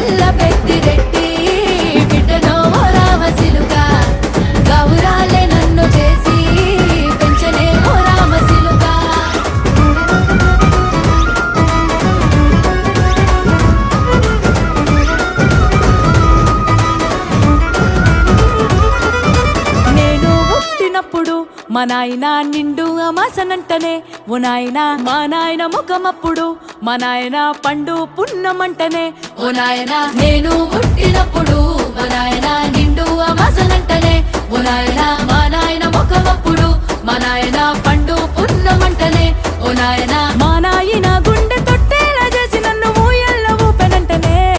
పిల్ల పెద్దిరెడ్డి బిడ్డనో ఓ రామసిలుక గౌరాలే నన్ను చేసి పెంచనే ఓ రామసిలుక. నేను పుట్టినప్పుడు మా నాయన నిండు అమాసనంటనే ఓ నాయన, మా నాయన ముఖమప్పుడు మా నాయన పండు పున్నమంటనే ఓ నాయన. నేను పుట్టినప్పుడు మా నాయన నిండు అమాసనంటనే ఓ నాయన, మా నాయన ముఖమప్పుడు మా నాయన పండు పున్నమంటనే ఓ నాయన. మా నాయన గుండె